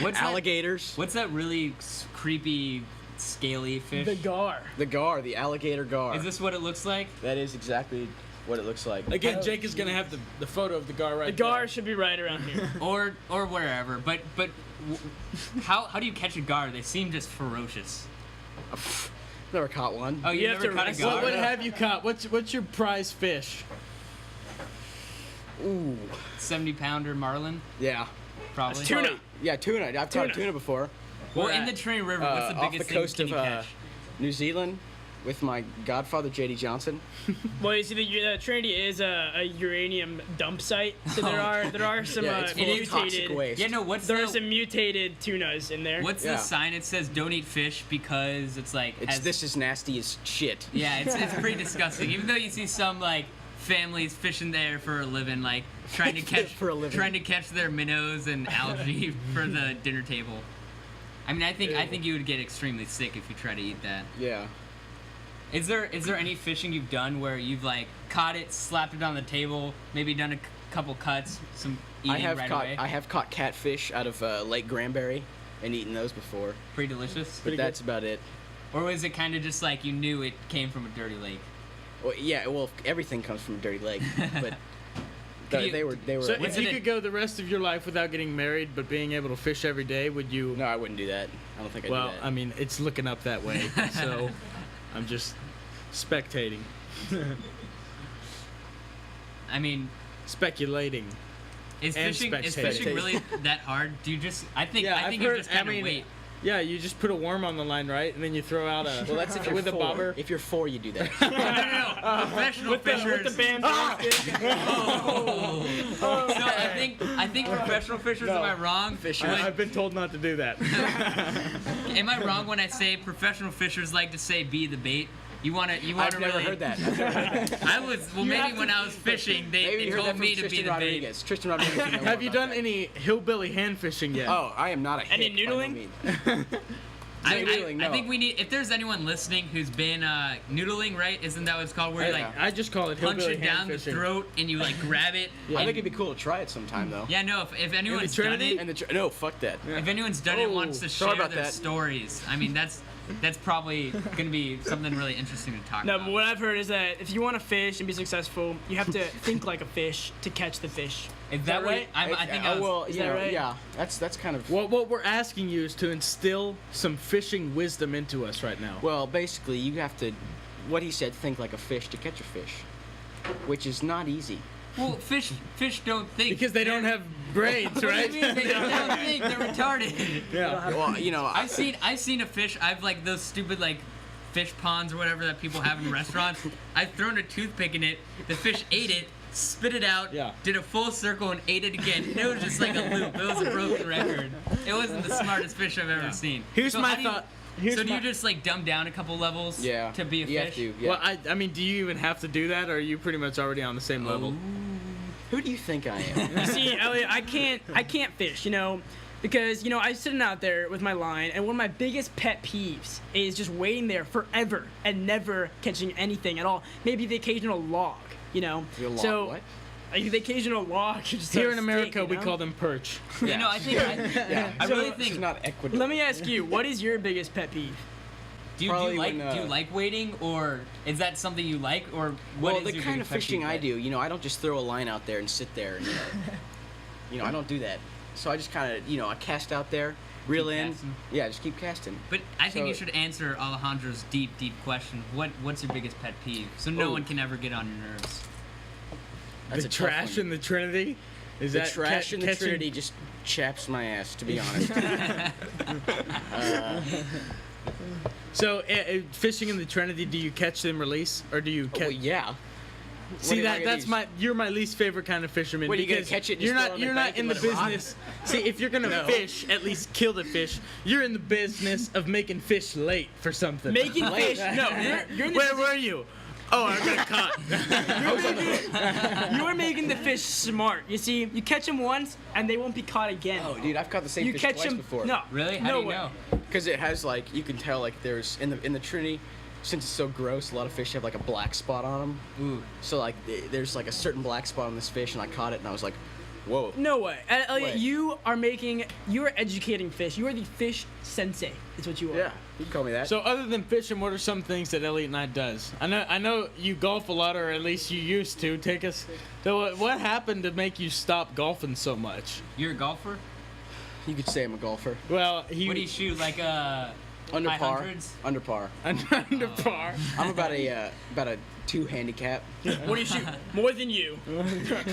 S1: What's that-
S6: Alligators.
S1: What's that really creepy, scaly fish?
S3: The gar.
S6: The gar, the alligator gar.
S1: Is this what it looks like?
S6: That is exactly what it looks like.
S2: Again, Jake is gonna have the photo of the gar right
S3: The gar
S2: there.
S3: should be right around here.
S1: Or wherever. But how do you catch a gar? They seem just ferocious.
S6: Never caught one.
S1: Oh, you
S3: You have
S1: never
S3: to
S1: caught a
S3: wrestle
S1: gar?
S2: What have you caught? What's your prize fish?
S6: Ooh.
S1: 70-pounder marlin,
S6: Yeah.
S1: probably.
S3: Tuna.
S6: Yeah, tuna. I've caught tuna before.
S1: Well,
S2: Where
S1: in
S2: at?
S1: the Trinity River, what's the
S6: Off
S1: biggest
S6: the coast
S1: thing
S6: of
S1: can you catch?
S6: New Zealand with my godfather, J.D. Johnson.
S3: Well, you see, the Trinity is a uranium dump site, so there are some
S6: Yeah, it's full of toxic
S3: mutated.
S6: waste.
S1: Yeah, no. What's
S3: There
S1: the
S3: are some mutated tunas in there.
S1: what's
S6: Yeah.
S1: the sign? It says don't eat fish because it's like
S6: This is nasty as shit.
S1: Yeah, it's pretty disgusting. Even though you see some like families fishing there for a living, like trying to catch
S6: For a living.
S1: trying to catch their minnows and algae for the dinner table. I mean, I think you would get extremely sick if you try to eat that.
S6: Yeah.
S1: Is there any fishing you've done where you've like caught it, slapped it on the table, maybe done a couple cuts, some eating right away?
S6: I have caught catfish out of Lake Granbury and eaten those before.
S1: Pretty delicious.
S6: But that's about it.
S1: Or was it kind of just like you knew it came from a dirty lake?
S6: Well, yeah. Well, everything comes from a dirty lake, but
S1: Could you-
S6: they were.
S2: So
S1: Was
S2: if you
S1: it a-
S2: could go the rest of your life without getting married but being able to fish every day, would you?
S6: No, I wouldn't do that. I don't think I'd
S2: Well,
S6: do that.
S2: I mean, it's looking up that way, so I'm just spectating,
S1: I mean,
S2: speculating.
S1: is
S2: And
S1: fishing
S2: spectating.
S1: really that hard? Do you just? I think
S2: Yeah, I've
S1: you
S2: heard-
S1: just kind
S2: I
S1: of
S2: mean,
S1: wait.
S2: Yeah, you just put a worm on the line, right, and then you throw out a.
S6: Well, that's if you're
S2: with a
S6: four.
S2: bobber.
S6: If you're four, you do that.
S1: No. Professional fishers.
S3: With the band.
S1: So I think professional fishers. Am I wrong?
S2: I've been told not to do that.
S1: Am I wrong when I say professional fishers like to say be the bait? You wanna
S6: I've never
S1: really?
S6: heard that.
S1: I was maybe when I was fishing,
S6: Maybe
S1: they
S6: you heard that
S1: told
S6: from
S1: me to be
S6: Tristan
S1: the bait.
S6: Rodriguez. Tristan Rodriguez. know more
S2: Have you
S6: about
S2: done
S6: that.
S2: any hillbilly hand fishing yet?
S6: Oh, I am not a
S3: Any
S6: hick by no
S3: noodling?
S6: means. Noodling,
S1: I
S6: no.
S1: think we need. If there's anyone listening who's been noodling, right? Isn't that what it's called? Where you like
S2: I just call it
S1: punch
S2: hillbilly
S1: it
S2: hand
S1: down the
S2: fishing.
S1: throat and you like grab it.
S6: I
S1: and-
S6: think it'd be cool to try it sometime though.
S1: Yeah, no. If anyone's done
S2: Trinity?
S1: it,
S6: And no, fuck that.
S1: if anyone's done it,
S2: Oh,
S1: wants to
S6: sorry
S1: share
S6: about
S1: their
S6: that.
S1: stories. I mean, that's probably gonna be something really interesting to talk
S3: No,
S1: about.
S3: but what I've heard is that if you want to fish and be successful, you have to think like a fish to catch the fish.
S1: Is
S3: that
S1: that
S3: right?
S1: right? I think I was,
S6: well,
S3: is
S6: you
S3: that
S6: know,
S3: right?
S6: yeah, that's kind of.
S2: What we're asking you is to instill some fishing wisdom into us right now.
S6: Well, basically, you have to, what he said, think like a fish to catch a fish, which is not easy.
S1: well, fish don't think
S2: Because they don't have brains,
S1: What do
S2: right?
S1: you mean they don't think? They're retarded.
S2: Yeah.
S6: Well, you know,
S1: I've seen a fish. I've like those stupid like fish ponds or whatever that people have in restaurants. I've thrown a toothpick in it. The fish ate it, spit it out,
S2: Yeah.
S1: did a full circle and ate it again. And it was just like a loop. It was a broken record. It wasn't the smartest fish I've ever seen.
S2: Here's
S1: So
S2: my
S1: how do you-
S2: thought. Here's
S1: so do
S2: my-
S1: you just like dumb down a couple levels
S6: yeah,
S1: to be a
S6: you
S1: fish?
S6: have to. Yeah.
S2: Well, I mean, do you even have to do that, or are you pretty much already on the same level?
S6: Who do you think I am?
S3: You see, Elliot, I can't fish, because I'm sitting out there with my line, and one of my biggest pet peeves is just waiting there forever and never catching anything at all. Maybe the occasional log,
S6: Your log,
S3: So
S6: what?
S3: like, the occasional log. Just
S2: Here
S3: a
S2: in America,
S3: stick,
S2: we call them perch.
S1: You know, I think
S6: Yeah.
S1: I really
S6: This is
S1: think.
S6: not equitable.
S3: Let me ask you, what is your biggest pet peeve?
S1: Do you
S6: Probably
S1: like
S6: when,
S1: do you like waiting, or is that something you like, or what
S6: Well,
S1: is
S6: the
S1: your
S6: kind of
S1: biggest pet
S6: fishing
S1: peeve
S6: I
S1: then?
S6: do, I don't just throw a line out there and sit there and, I don't do that. So I just kind of, I cast out there, reel
S1: Keep
S6: in.
S1: casting.
S6: Yeah, just keep casting.
S1: But I think
S6: So-
S1: you should answer Alejandro's deep question. What's your biggest pet peeve? So no
S6: Ooh.
S1: one can ever get on your nerves.
S6: That's
S2: The
S6: a tough
S2: trash
S6: one.
S2: in the Trinity? Is
S6: The
S2: that
S6: trash in the
S2: catching-
S6: Trinity just chaps my ass, to be honest.
S2: So, fishing in the Trinity, do you catch and release, or do you catch?
S6: Well, yeah.
S2: See
S6: am I gonna
S2: that's
S6: use?
S2: you're my least favorite kind of fisherman.
S6: What, are you gonna
S2: because
S6: catch it and
S2: You're
S6: just
S2: not
S6: throw it on the bank
S2: in
S6: and
S2: the
S6: let it rot?
S2: business. See, if you're gonna
S6: No.
S2: fish, at least kill the fish. You're in the business of making fish late for something.
S3: Making fish. No, you're in the
S2: Where were you? Oh, I got caught.
S3: you are making the fish smart. You see, you catch them once and they won't be caught again.
S6: Oh, dude, I've caught the same
S3: you
S6: fish
S3: catch
S6: twice
S3: them
S6: before.
S3: No,
S1: Really? How
S3: no
S1: do you
S3: way.
S1: know?
S6: Because it has like, you can tell like there's in the Trinity, since it's so gross, a lot of fish have like a black spot on them.
S1: Ooh.
S6: So like there's like a certain black spot on this fish, and I caught it, and I was like, whoa.
S3: No way. Elliot,
S6: Way.
S3: you are educating fish. You are the fish sensei. Is what you are.
S6: Yeah, you can call me that.
S2: So other than fishing, what are some things that Elliot and I does? I know you golf a lot, or at least you used to. Take us. So what happened to make you stop golfing so much?
S1: You're a golfer?
S6: You could say I'm a golfer.
S2: Well,
S1: What do you shoot? Like
S6: Under
S1: high
S6: par.
S1: hundreds?
S6: Under par.
S2: under par.
S6: I'm about a 2 handicap.
S3: What do you shoot? More than you.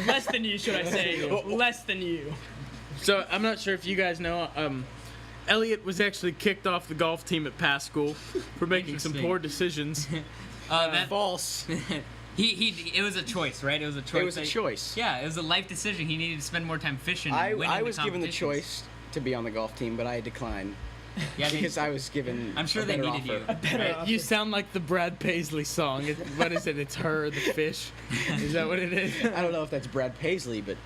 S3: Less than you, should I say? Less than you.
S2: So I'm not sure if you guys know. Elliot was actually kicked off the golf team at past school for making some
S1: Interesting.
S2: poor decisions.
S1: That
S6: False.
S1: it was a choice, right? It was a choice.
S6: It was a choice.
S1: Yeah, it was a life decision. He needed to spend more time fishing. And winning
S6: I was given the
S1: competitions.
S6: choice to be on the golf team, but I declined
S1: Yeah,
S6: because I was given.
S1: I'm sure
S6: a
S1: they
S6: better
S1: needed
S6: offer.
S1: you.
S2: You sound like the Brad Paisley song. What is it? It's her, the fish. Is that what it is?
S6: I don't know if that's Brad Paisley, but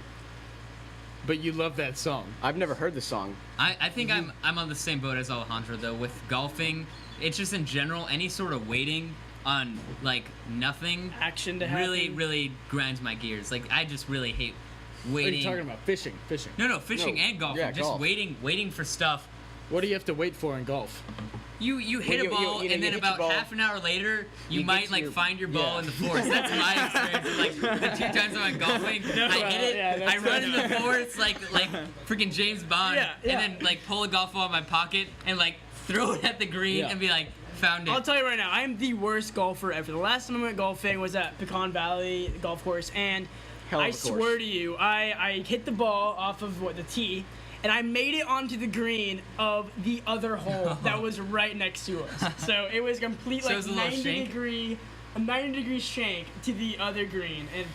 S2: But you love that song.
S6: I've never heard the song.
S1: I think I'm on the same boat as Alejandro though. With golfing, it's just in general any sort of waiting on like nothing
S3: Action to
S1: really
S3: happen.
S1: grinds my gears. Like I just really hate
S2: What are
S1: waiting.
S2: you talking about? Fishing.
S1: No, fishing
S6: No,
S1: and golfing.
S6: yeah,
S1: just
S6: golf.
S1: waiting for stuff.
S2: What do you have to wait for in golf?
S1: You hit
S6: Well,
S1: a ball
S6: you know,
S1: and
S6: you
S1: then
S6: hit your
S1: about
S6: ball,
S1: half an hour later you
S6: you get
S1: might
S6: to
S1: like
S6: your-
S1: find your ball
S6: yeah.
S1: in the forest. That's my experience. With, like the 2 times I went golfing, I hit it,
S2: yeah,
S1: I
S2: that's
S1: run in the forest like freaking James Bond,
S3: Yeah, yeah.
S1: and then like pull a golf ball in my pocket and like throw it at the green
S2: Yeah.
S1: and be like, found it.
S3: I'll tell you right now, I am the worst golfer ever. The last time I went golfing was at Pecan Valley Golf Course, and
S6: Hell of
S3: I
S6: a course.
S3: swear to you, I hit the ball off of the tee, and I made it onto the green of the other hole that was right next to us. So it was complete
S1: So it
S3: like
S1: was a little
S3: 90
S1: shank?
S3: degree, a 90-degree shank to the other green, and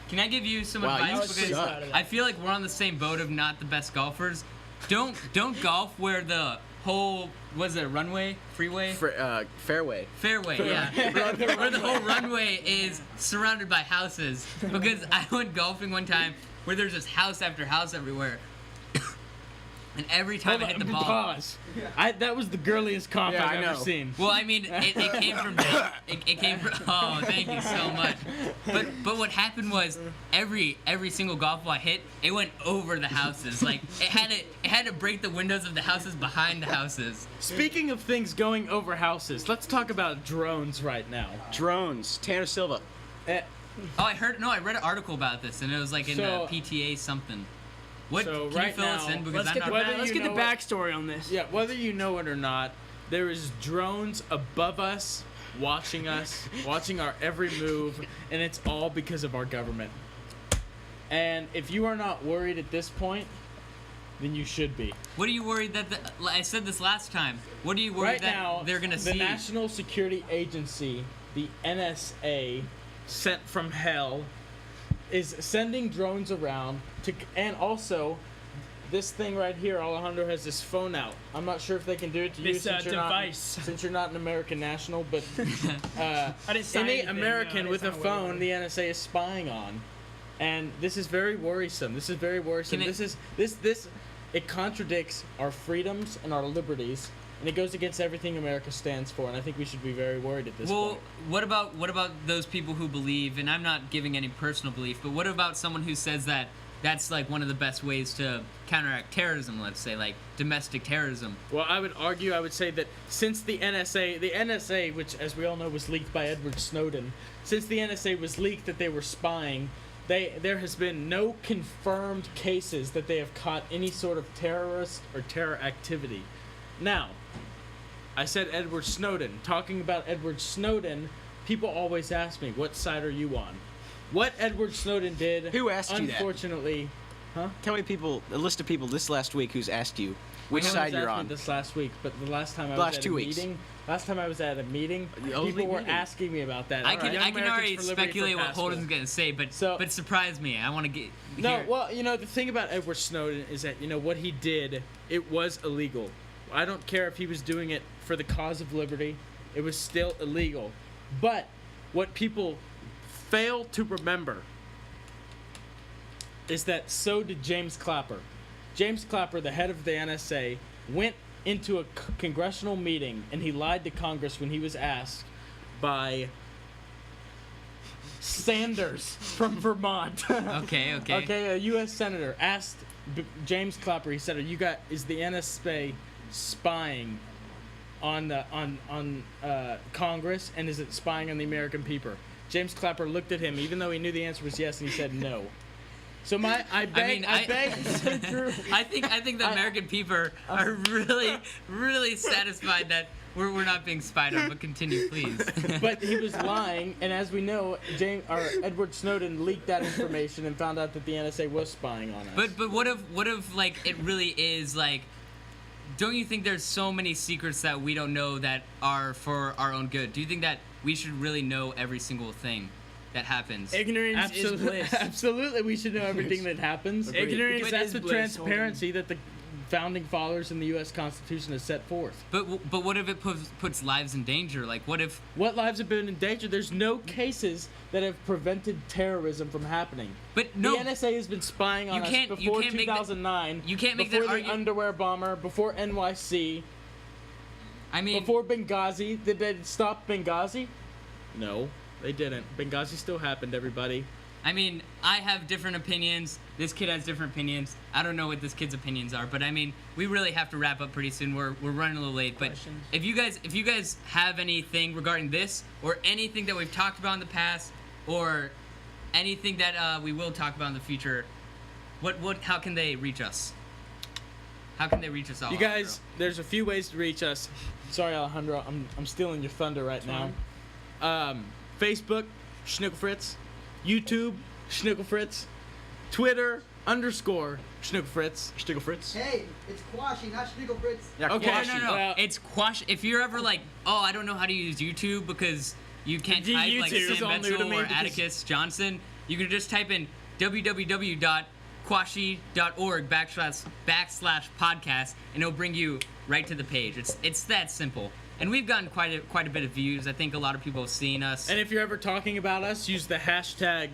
S1: Can I give you some
S6: Wow, you
S1: advice?
S3: was pretty
S1: Because
S3: proud of that.
S1: I feel like we're on the same boat of not the best golfers. Don't golf where the whole was it a runway, freeway,
S6: Fairway.
S1: fairway, yeah, where the whole runway is surrounded by houses. Because I went golfing one time where there's just house after house everywhere, and every time I hit the ball.
S2: Pause. That was the girliest cough
S6: Yeah,
S2: I've
S6: I
S2: ever
S6: know.
S2: seen.
S1: Well, I mean, it came from it came from. Oh, thank you so much. But what happened was every single golf ball I hit, it went over the houses. Like it had to break the windows of the houses behind the houses.
S2: Speaking of things going over houses, let's talk about drones right now.
S6: Drones. Tanner Silva.
S2: Eh,
S1: Oh, I read an article about this, and it was like in
S2: So-
S1: the PTA something. What?
S2: So
S1: Can
S2: right
S1: you fill us
S2: now,
S1: in because
S3: let's
S1: I'm
S3: get
S1: not.
S3: the,
S2: whether
S3: let's
S2: you
S3: get the
S2: know what-
S3: backstory on this.
S2: Yeah, whether you know it or not, there is drones above us, watching our every move, and it's all because of our government. And if you are not worried at this point, then you should be.
S1: What are you worried that I said this last time? What are you worried
S2: Right
S1: that
S2: now,
S1: they're gonna
S2: the
S1: see?
S2: National Security Agency, the NSA, sent from hell, is sending drones around to, and also this thing right here. Alejandro has this phone out. I'm not sure if they can do it to you
S3: This,
S2: since you're
S3: device.
S2: not since you're not an American national, but
S3: I didn't sign
S2: any
S3: anything,
S2: American
S3: I
S2: with a
S3: didn't sign
S2: phone, the NSA is spying on, and this is very worrisome. This is very worrisome.
S1: Can it-
S2: This it contradicts our freedoms and our liberties, and it goes against everything America stands for. And I think we should be very worried at this
S1: Well,
S2: point.
S1: what about those people who believe? And I'm not giving any personal belief, but what about someone who says that that's like one of the best ways to counteract terrorism? Let's say like domestic terrorism.
S2: Well, I would say that since the NSA, which as we all know was leaked by Edward Snowden, since the NSA was leaked that they were spying, there has been no confirmed cases that they have caught any sort of terrorist or terror activity. Now, I said Edward Snowden. Talking about Edward Snowden, people always ask me, what side are you on? What Edward Snowden did,
S6: Who asked you that?
S2: unfortunately,
S6: Tell me a list of people this last week who's asked you Which
S2: No
S6: side
S2: one's
S6: you're
S2: asked me
S6: on?
S2: this last week, but the last time I
S6: The
S2: was
S6: last
S2: at
S6: 2
S2: a
S6: weeks.
S2: meeting,
S6: The only
S2: people were
S6: meeting.
S2: asking me about that.
S1: I
S2: Young
S1: can
S2: Americans
S1: already
S2: for Liberty
S1: speculate
S2: for
S1: what
S2: Pascal.
S1: Holden's gonna say, but
S2: So-
S1: but surprise me. I want to get.
S2: No,
S1: hear-
S2: well, the thing about Edward Snowden is that, what he did, it was illegal. I don't care if he was doing it for the cause of liberty, it was still illegal. But what people fail to remember is that so did James Clapper. James Clapper, the head of the NSA, went into a congressional meeting and he lied to Congress when he was asked by Sanders from Vermont.
S1: Okay.
S2: Okay, a U.S. senator asked James Clapper. He said, "Is the NSA spying on Congress, and is it spying on the American people?" James Clapper looked at him, even though he knew the answer was yes, and he said no. So I beg.
S1: I think the American people are really satisfied that we're not being spied on. But continue, please.
S2: But he was lying, and as we know, Edward Snowden leaked that information and found out that the NSA was spying on us.
S1: But what if like it really is like? Don't you think there's so many secrets that we don't know that are for our own good? Do you think that we should really know every single thing that happens?
S3: Ignorance is bliss.
S2: Absolutely, we should know everything that happens.
S3: Ignorance
S2: Because that's
S3: is
S2: the
S3: bliss,
S2: transparency that the founding fathers in the U.S. Constitution has set forth.
S1: But what if it puts lives in danger? Like what if?
S2: What lives have been in danger? There's no cases that have prevented terrorism from happening.
S1: But no.
S2: The NSA has been spying on us before 2009.
S1: You can't make
S2: before
S1: that
S2: the
S1: argument.
S2: underwear bomber, before NYC,
S1: I mean,
S2: before Benghazi. Did they stop Benghazi? No, they didn't. Benghazi still happened, everybody.
S1: I mean, I have different opinions. This kid has different opinions. I don't know what this kid's opinions are, but I mean, we really have to wrap up pretty soon. We're running a little late. But
S3: Questions?
S1: if you guys have anything regarding this or anything that we've talked about in the past or anything that we will talk about in the future, how can they reach us? How can they reach us all?
S2: You guys, there's a few ways to reach us. Sorry, Alejandro, I'm stealing your thunder right now. Facebook, Schnickelfritz. YouTube, Schnickelfritz. Twitter, _Schnickelfritz.
S6: Schnickelfritz.
S7: Hey, it's Kwashi, not Schnickelfritz.
S6: Yeah,
S2: Okay.
S6: Kwashi.
S1: No.
S2: Well-
S1: It's Kwashi. If you're ever like, oh, I don't know how to use YouTube because you can't
S2: The
S1: type like
S2: YouTube is
S1: Sam
S2: all new to
S1: Betzel
S2: me
S1: or
S2: because-
S1: Atticus Johnson, you can just type in www.kwashi.org/podcast and it'll bring you right to the page. It's that simple. And we've gotten quite a bit of views. I think a lot of people have seen us.
S2: And if you're ever talking about us, use the hashtag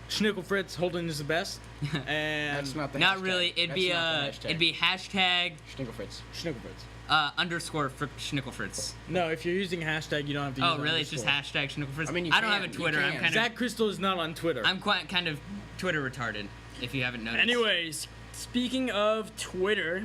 S2: Schnickelfritz. Holden is the best. And
S6: That's not the
S1: Not
S6: hashtag.
S1: really. It'd
S6: That's
S1: be
S6: not the hashtag.
S1: it'd be hashtag
S6: Schnickelfritz.
S2: Schnickelfritz.
S1: underscore for Schnickelfritz.
S2: No, if you're using hashtag, you don't have to use
S1: Oh, really? It's just
S2: underscore.
S1: hashtag Schnickelfritz.
S6: I mean, you
S1: I don't have a
S6: can, you
S1: Twitter. I'm
S6: can.
S1: kind of
S2: Zach Crystal is not on Twitter.
S1: I'm quite kind of Twitter retarded. If you haven't noticed.
S3: Anyways, speaking of Twitter,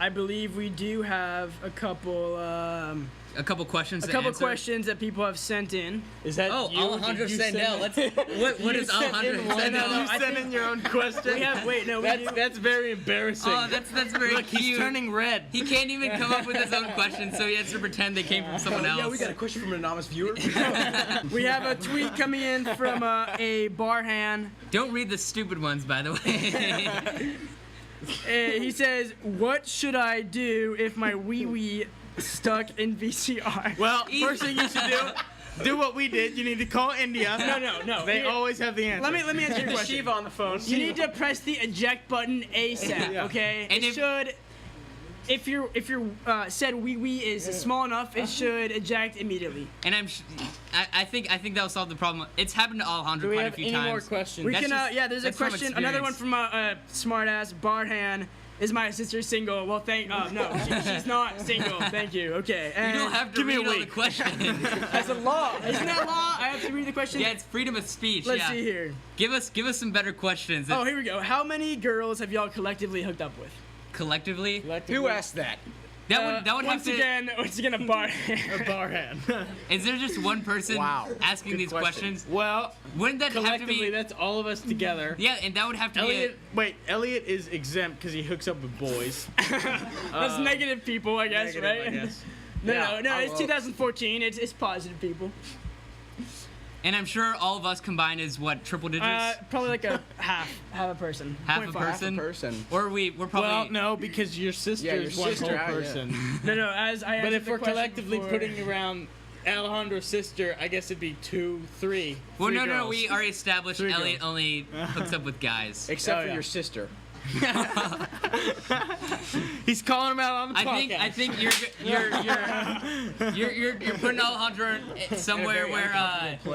S3: I believe we do have a couple
S1: a couple questions.
S3: a
S1: to
S3: couple
S1: answer.
S3: questions that people have sent in.
S2: Is that
S1: Oh,
S2: you?
S1: Alejandro
S2: Did you
S1: Sandel.
S2: send-
S1: Let's. What
S2: You
S1: is
S2: sent
S1: Alejandro
S2: in one.
S1: Sandel?
S2: You
S3: I
S2: sent
S3: think-
S2: in your own question.
S3: We have wait, no, we do.
S2: That's very embarrassing.
S1: Oh, that's very
S2: Look,
S1: cute.
S2: he's turning red.
S1: He can't even come up with his own questions, so he has to pretend they came from someone else.
S6: Yeah, we got a question from an anonymous viewer.
S3: We have a tweet coming in from a Barhan.
S1: Don't read the stupid ones, by the way.
S3: He says, "What should I do if my wee stuck in VCR?"
S2: Well, first thing you should do what we did. You need to call India.
S3: No.
S2: They always have the answer.
S3: Let me answer your question.
S6: Shiva on the phone.
S3: You need to press the eject button ASAP.
S2: Yeah.
S3: Okay.
S1: And
S3: it
S1: if-
S3: should. If your said wee is small enough, it should eject immediately.
S1: And I think that'll solve the problem. It's happened to Alejandro
S2: Do we
S1: quite
S2: have
S1: a few
S2: any
S1: times.
S2: more questions?
S3: We
S1: That's
S3: can.
S1: just-
S3: Yeah, there's a
S1: that's from
S3: question. Another one
S1: experience.
S3: from smartass Barhan. Is my sister single? Well, no, she's not single. Thank you. Okay.
S1: You
S3: And
S1: don't have to
S2: give me a
S1: read all the
S2: week.
S1: questions.
S3: That's a law. Isn't that law? I have to read the question.
S1: Yeah, it's freedom of speech.
S3: Let's
S1: yeah.
S3: see here.
S1: Give us some better questions.
S3: Oh, here we go. How many girls have y'all collectively hooked up with?
S1: Collectively,
S6: Who asked that?
S1: that would have
S3: once
S1: to.
S3: again a bar.
S2: A barhand.
S1: Is there just one person
S6: Wow.
S1: asking these
S6: question.
S1: questions?
S2: Well,
S1: Wouldn't that have to
S2: collectively,
S1: be?
S2: that's all of us together.
S1: Yeah, and that would have to
S2: Elliot is exempt because he hooks up with boys.
S3: That's negative people, I guess,
S2: Negative,
S3: right?
S2: I guess.
S3: No,
S6: Yeah,
S3: no,
S6: I
S3: it's
S6: will.
S3: 2014. It's positive people.
S1: And I'm sure all of us combined is what, triple digits?
S3: Probably like a half a person.
S1: Half a
S3: 0.5.
S1: person?
S6: Person.
S1: Or we're probably.
S2: Well, no, because your sister
S6: Yeah, your
S2: is one
S6: sister,
S2: whole
S6: yeah.
S2: person.
S3: No, as I
S2: But
S3: answered
S2: if
S3: the
S2: we're
S3: question
S2: collectively
S3: before-
S2: putting around Alejandro's sister, I guess it'd be 2, 3.
S1: Well,
S2: three
S1: no,
S2: girls.
S1: we already established
S2: Three
S1: Elliot
S2: girls.
S1: only hooks up with guys.
S6: Except
S2: Oh,
S6: for
S2: yeah.
S6: your sister.
S2: He's calling him out on the podcast.
S1: I think you're putting Alejandro somewhere
S6: very
S1: where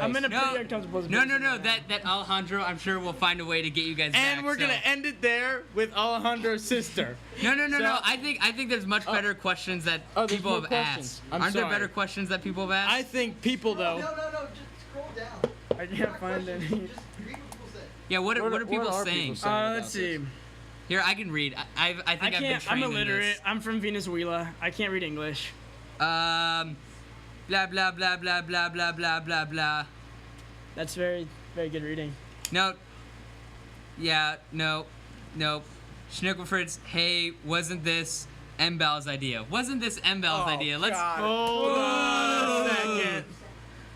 S3: I'm in a
S1: no,
S3: pretty uncomfortable
S1: no,
S3: position.
S1: that Alejandro I'm sure will find a way to get you guys back.
S2: And we're gonna end it there with Alejandro's sister.
S1: No.
S2: So-
S1: I think there's much better questions that
S2: Oh, there's
S1: people
S2: more
S1: have
S2: questions.
S1: asked.
S2: I'm
S1: Aren't there
S2: sorry.
S1: better questions that people have asked?
S2: I think people though.
S7: No, just scroll down.
S3: I can't find any.
S7: Just read what people say.
S1: Yeah, what are people
S6: are
S1: saying?
S6: people saying?
S3: Let's see.
S1: Here, I can read. I think
S3: I
S1: I've been
S3: can't.
S1: trained
S3: I'm
S1: in
S3: illiterate.
S1: this.
S3: I'm from Venezuela. I can't read English.
S1: Blah blah blah blah blah blah blah blah blah.
S3: That's very, very good reading.
S1: No. Yeah, no. Schnickelfritz, hey, wasn't this Mbal's idea? Wasn't this Mbal's idea? Let's.
S2: Oh, second.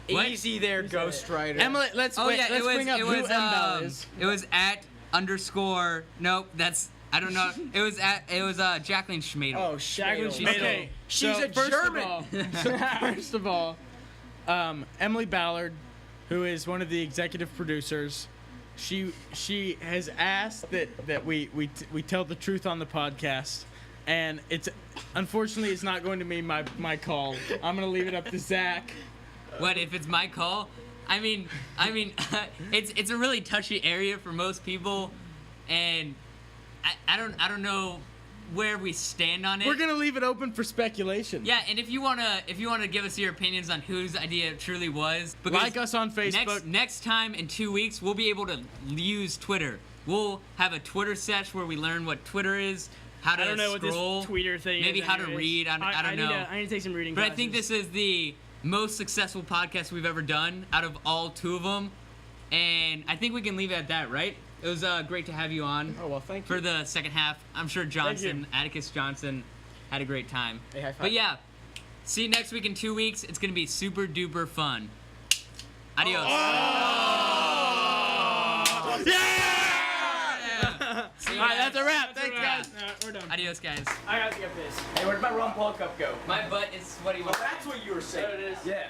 S1: What?
S4: Easy there, Ghostwriter.
S2: Emily, let's
S1: Oh
S2: wait.
S1: yeah,
S2: Let's bring up who Mbal is.
S1: It was at _ Nope, that's I don't know. It was Jacqueline Schmadel.
S6: Oh,
S3: Jacqueline
S6: Schmadel.
S3: Schmadel.
S2: Okay,
S6: She's
S2: so
S6: a German.
S2: First of all, Emily Ballard, who is one of the executive producers, she has asked that we tell the truth on the podcast, and it's unfortunately it's not going to be my call. I'm gonna leave it up to Zach.
S1: What if it's my call? I mean, it's a really touchy area for most people, and I don't know where we stand on it.
S2: We're gonna leave it open for speculation.
S1: Yeah, and if you wanna give us your opinions on whose idea it truly was, because
S2: Like us on Facebook.
S1: Next time in 2 weeks, we'll be able to use Twitter. We'll have a Twitter sesh where we learn what Twitter is, how to
S3: I don't know what
S1: scroll,
S3: this tweeter thing
S1: maybe
S3: is.
S1: how to
S3: anyways.
S1: read. I don't know.
S3: I need to take some reading
S1: But I
S3: classes.
S1: think this is the most successful podcast we've ever done out of all 2 of them, and I think we can leave it at that, right? It was great to have you on
S6: Oh, well, thank you.
S1: for the second half. I'm sure Atticus Johnson, had a great time.
S6: Hey, high five.
S1: But yeah, see you next week in 2 weeks. It's gonna be super duper fun. Adios. Yeah! See you
S2: All right,
S1: guys.
S2: that's a wrap. Thanks, guys.
S3: We're done.
S1: Adios, guys.
S3: I gotta get this.
S6: Hey, where'd my rum Paul cup go?
S1: My butt is sweaty.
S6: That's what you were saying.
S3: There it is.
S6: Yeah.